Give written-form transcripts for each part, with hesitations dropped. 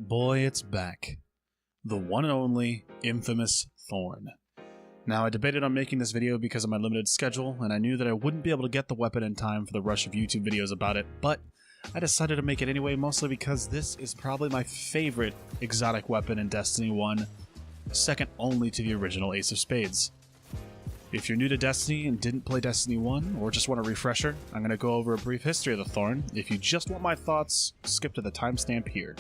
boy, it's back. The one and only, infamous Thorn. Now, I debated on making this video because of my limited schedule, and I knew that I wouldn't be able to get the weapon in time for the rush of YouTube videos about it, but I decided to make it anyway, mostly because this is probably my favorite exotic weapon in Destiny 1, second only to the original Ace of Spades. If you're new to Destiny and didn't play Destiny 1, or just want a refresher, I'm going to go over a brief history of the Thorn. If you just want my thoughts, skip to the timestamp here.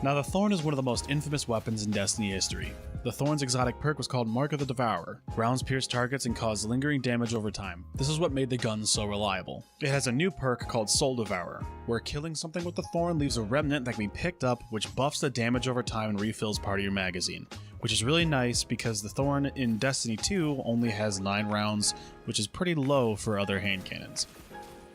Now, the Thorn is one of the most infamous weapons in Destiny history. The Thorn's exotic perk was called Mark of the Devourer. Rounds pierce targets and cause lingering damage over time. This is what made the gun so reliable. It has a new perk called Soul Devourer, where killing something with the Thorn leaves a remnant that can be picked up, which buffs the damage over time and refills part of your magazine, which is really nice because the Thorn in Destiny 2 only has 9 rounds, which is pretty low for other hand cannons.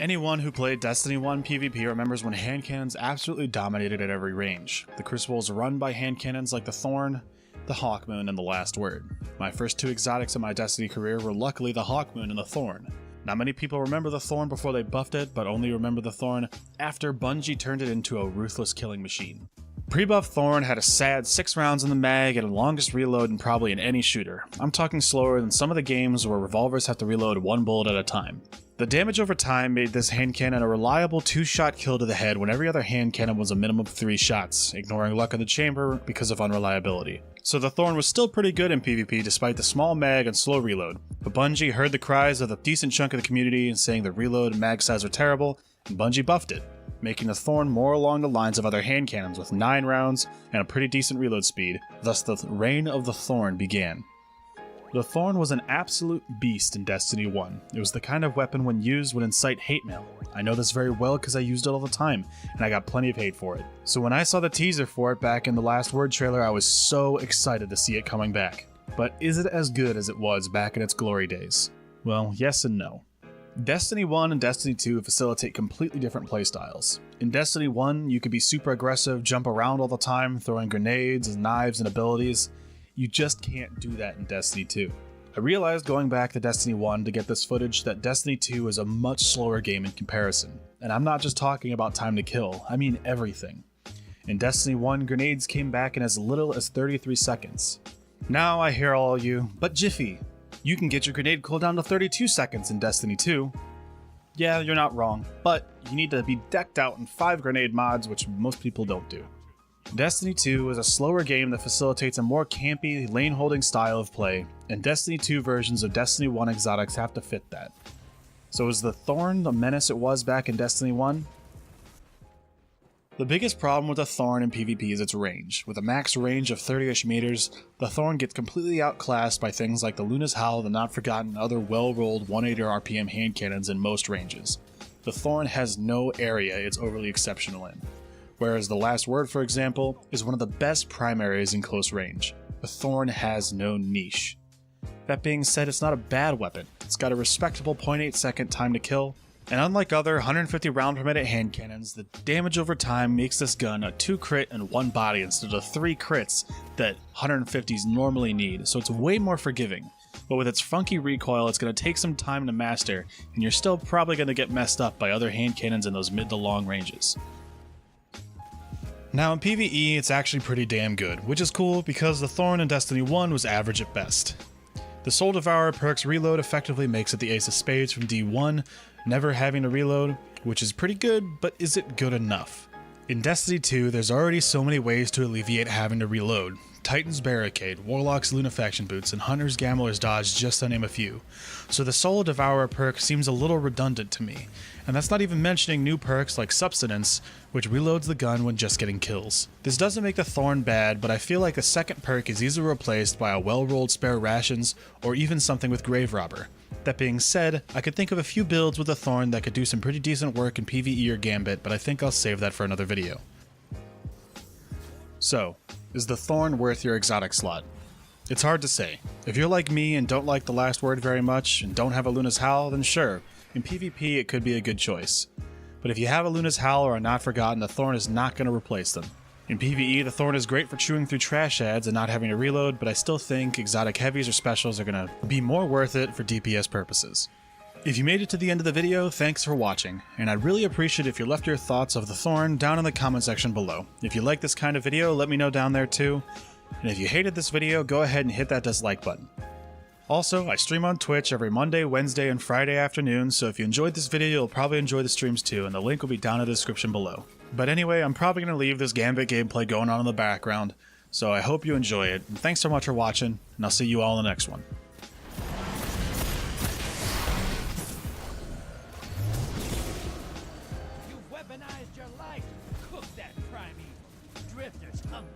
Anyone who played Destiny 1 PvP remembers when hand cannons absolutely dominated at every range. The Crucibles run by hand cannons like the Thorn, the Hawkmoon, and the Last Word. My first two exotics in my Destiny career were luckily the Hawkmoon and the Thorn. Not many people remember the Thorn before they buffed it, but only remember the Thorn after Bungie turned it into a ruthless killing machine. Pre-buff Thorn had a sad 6 rounds in the mag and the longest reload in probably in any shooter. I'm talking slower than some of the games where revolvers have to reload 1 bullet at a time. The damage over time made this hand cannon a reliable 2-shot kill to the head when every other hand cannon was a minimum of 3 shots, ignoring luck in the chamber because of unreliability. So the Thorn was still pretty good in PvP despite the small mag and slow reload, but Bungie heard the cries of a decent chunk of the community saying the reload and mag size were terrible, and Bungie buffed it, making the Thorn more along the lines of other hand cannons with 9 rounds and a pretty decent reload speed. Thus the reign of the Thorn began. The Thorn was an absolute beast in Destiny 1. It was the kind of weapon when used would incite hate mail. I know this very well because I used it all the time, and I got plenty of hate for it. So when I saw the teaser for it back in the Last Word trailer, I was so excited to see it coming back. But is it as good as it was back in its glory days? Well, yes and no. Destiny 1 and Destiny 2 facilitate completely different playstyles. In Destiny 1, you could be super aggressive, jump around all the time, throwing grenades and knives and abilities. You just can't do that in Destiny 2. I realized going back to Destiny 1 to get this footage that Destiny 2 is a much slower game in comparison. And I'm not just talking about time to kill, I mean everything. In Destiny 1, grenades came back in as little as 33 seconds. Now I hear all you, but Jiffy, you can get your grenade cooldown to 32 seconds in Destiny 2. Yeah, you're not wrong, but you need to be decked out in 5 grenade mods, which most people don't do. Destiny 2 is a slower game that facilitates a more campy, lane-holding style of play, and Destiny 2 versions of Destiny 1 exotics have to fit that. So is the Thorn the menace it was back in Destiny 1? The biggest problem with the Thorn in PvP is its range. With a max range of 30-ish meters, the Thorn gets completely outclassed by things like the Luna's Howl, the Not Forgotten, and other well-rolled 180 RPM hand cannons in most ranges. The Thorn has no area it's overly exceptional in. Whereas the Last Word, for example, is one of the best primaries in close range. The Thorn has no niche. That being said, it's not a bad weapon. It's got a respectable 0.8 second time to kill, and unlike other 150 round per minute hand cannons, the damage over time makes this gun a 2 crit and 1 body instead of 3 crits that 150s normally need, so it's way more forgiving. But with its funky recoil, it's going to take some time to master, and you're still probably going to get messed up by other hand cannons in those mid to long ranges. Now in PvE, it's actually pretty damn good, which is cool because the Thorn in Destiny 1 was average at best. The Soul Devourer perk's reload effectively makes it the Ace of Spades from D1, never having to reload, which is pretty good, but is it good enough? In Destiny 2, there's already so many ways to alleviate having to reload. Titan's Barricade, Warlock's Lunafaction Boots, and Hunter's Gambler's Dodge, just to name a few. So the Soul Devourer perk seems a little redundant to me, and that's not even mentioning new perks like Subsistence, which reloads the gun when just getting kills. This doesn't make the Thorn bad, but I feel like the second perk is easily replaced by a well-rolled Spare Rations, or even something with Grave Robber. That being said, I could think of a few builds with the Thorn that could do some pretty decent work in PvE or Gambit, but I think I'll save that for another video. So, is the Thorn worth your exotic slot? It's hard to say. If you're like me and don't like the Last Word very much, and don't have a Luna's Howl, then sure, in PvP it could be a good choice. But if you have a Luna's Howl or a Not Forgotten, the Thorn is not going to replace them. In PvE, the Thorn is great for chewing through trash ads and not having to reload, but I still think exotic heavies or specials are going to be more worth it for DPS purposes. If you made it to the end of the video, thanks for watching, and I'd really appreciate if you left your thoughts of the Thorn down in the comment section below. If you like this kind of video, let me know down there too, and if you hated this video, go ahead and hit that dislike button. Also, I stream on Twitch every Monday, Wednesday, and Friday afternoon, so if you enjoyed this video, you'll probably enjoy the streams too, and the link will be down in the description below. But anyway, I'm probably going to leave this Gambit gameplay going on in the background, so I hope you enjoy it, and thanks so much for watching, and I'll see you all in the next one. Weaponized your life. Cook that primeval. Drifter's hungry.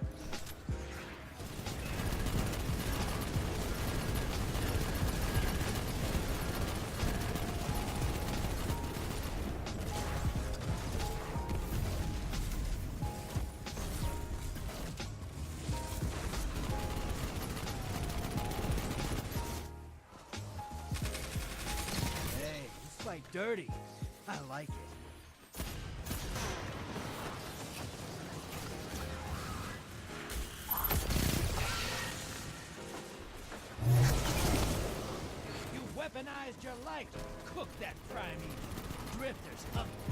Hey, you fight dirty. I like it. Weaponized your life. Cook that primeval. Drifter's hungry.